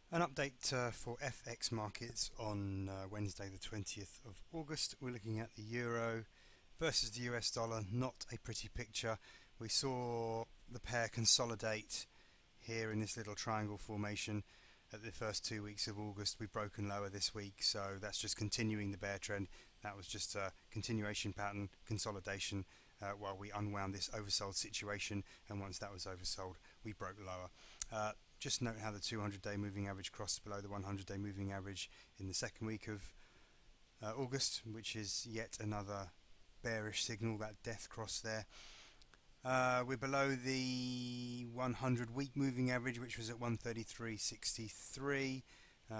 An update for FX markets on Wednesday the 20th of August. We're looking at the euro versus the US dollar. Not a pretty picture. We saw the pair consolidate here in this little triangle formation at the first 2 weeks of August. We've broken lower this week, so that's just continuing the bear trend. That was just a continuation pattern, consolidation, while we unwound this oversold situation, and once that was oversold, we broke lower. Just note how the 200-day moving average crossed below the 100-day moving average in the second week of August, which is yet another bearish signal, that death cross there. We're below the 100-week moving average, which was at 133.63.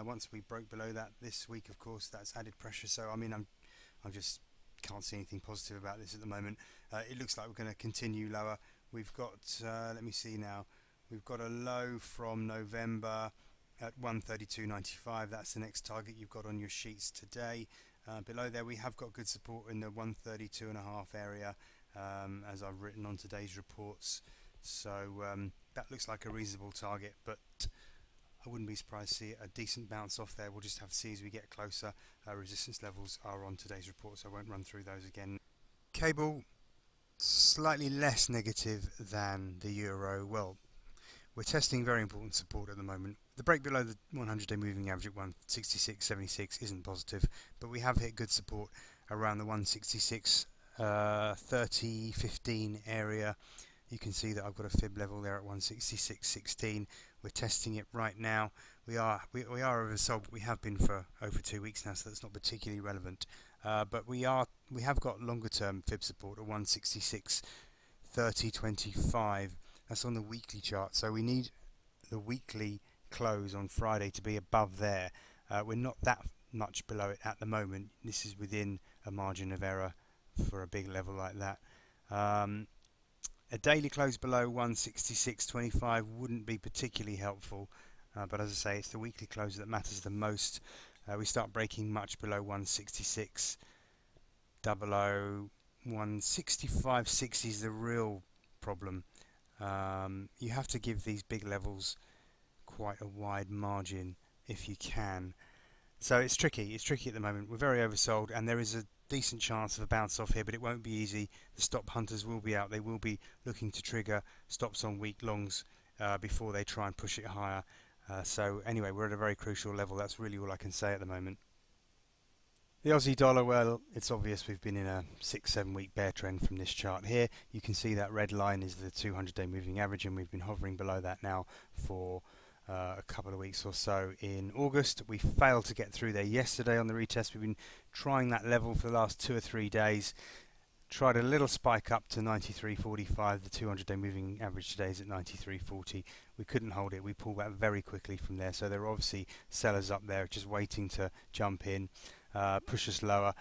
Once we broke below that this week, of course, that's added pressure. So I mean, I'm just can't see anything positive about this at the moment. It looks like we're going to continue lower. We've got, let me see now. We've got a low from November at 132.95. That's the next target you've got on your sheets today. Below there we have got good support in the 132.5 area, as I've written on today's reports. So that looks like a reasonable target, but I wouldn't be surprised to see a decent bounce off there. We'll just have to see as we get closer. Resistance levels are on today's report, so I won't run through those again. Cable, slightly less negative than the euro. Well, we're testing very important support at the moment. The break below the 100-day moving average at 166.76 isn't positive, but we have hit good support around the 166.30.15 area. You can see that I've got a fib level there at 166.16. We're testing it right now. We are oversold, but we have been for over 2 weeks now, so that's not particularly relevant. But we have got longer term fib support at 166.30.25. That's on the weekly chart, so we need the weekly close on Friday to be above there. We're not that much below it at the moment. This is within a margin of error for a big level like that. A daily close below 166.25 wouldn't be particularly helpful, but as I say, it's the weekly close that matters the most. We start breaking much below 166.00. 165.60 is the real problem. You have to give these big levels quite a wide margin if you can. So it's tricky at the moment. We're very oversold, and there is a decent chance of a bounce off here, but it won't be easy. The stop hunters will be out. They will be looking to trigger stops on week longs before they try and push it higher. So anyway, we're at a very crucial level. That's really all I can say at the moment. The Aussie dollar, well, it's obvious we've been in a 6-7 week bear trend from this chart here. You can see that red line is the 200-day moving average, and we've been hovering below that now for a couple of weeks or so in August. We failed to get through there yesterday on the retest. We've been trying that level for the last 2 or 3 days. Tried a little spike up to 93.45. The 200-day moving average today is at 93.40. We couldn't hold it. We pulled back very quickly from there. So there are obviously sellers up there just waiting to jump in, push us lower.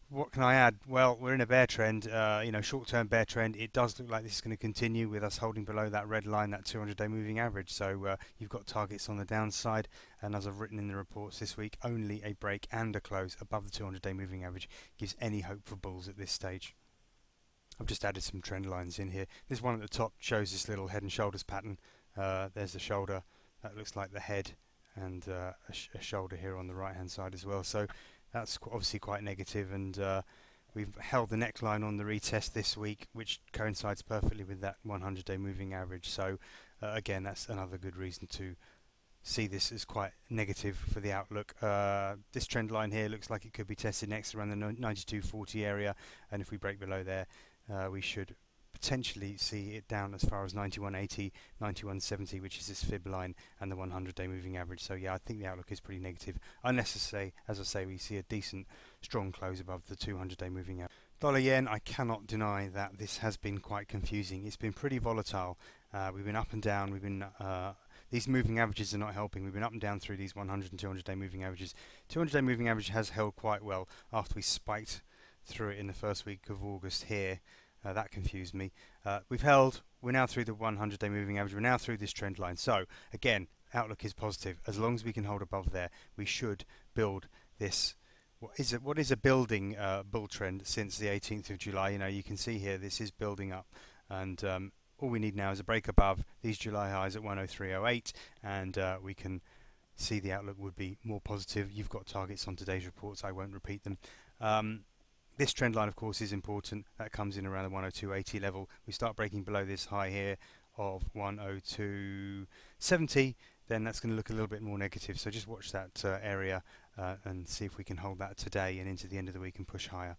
What can I add? Well, we're in a bear trend, short-term bear trend. It does look like this is going to continue with us holding below that red line, that 200-day moving average. So you've got targets on the downside, and as I've written in the reports this week, only a break and a close above the 200-day moving average gives any hope for bulls at this stage. I've just added some trend lines in here. This one at the top shows this little head and shoulders pattern. There's the shoulder. That looks like the head, and a shoulder here on the right-hand side as well. So that's obviously quite negative, and we've held the neckline on the retest this week, which coincides perfectly with that 100-day moving average. So again, that's another good reason to see this as quite negative for the outlook. This trend line here looks like it could be tested next around the 92.40 area, and if we break below there, we should potentially see it down as far as 91.80, 91.70, which is this fib line, and the 100-day moving average. So yeah, I think the outlook is pretty negative, unless as I say, we see a decent strong close above the 200-day moving average. Dollar yen, I cannot deny that this has been quite confusing. It's been pretty volatile. We've been up and down. These moving averages are not helping. We've been up and down through these 100 and 200-day moving averages. 200-day moving average has held quite well after we spiked through it in the first week of August here. That confused me. We're now through the 100-day moving average. We're now through this trend line. So again, outlook is positive. As long as we can hold above there, we should build this. What is a building bull trend since the 18th of July? You know, you can see here this is building up, and all we need now is a break above these July highs at 103.08, and we can see the outlook would be more positive. You've got targets on today's reports, I won't repeat them. This trend line, of course, is important. That comes in around the 102.80 level. We start breaking below this high here of 102.70, then that's going to look a little bit more negative. So just watch that area and see if we can hold that today and into the end of the week and push higher.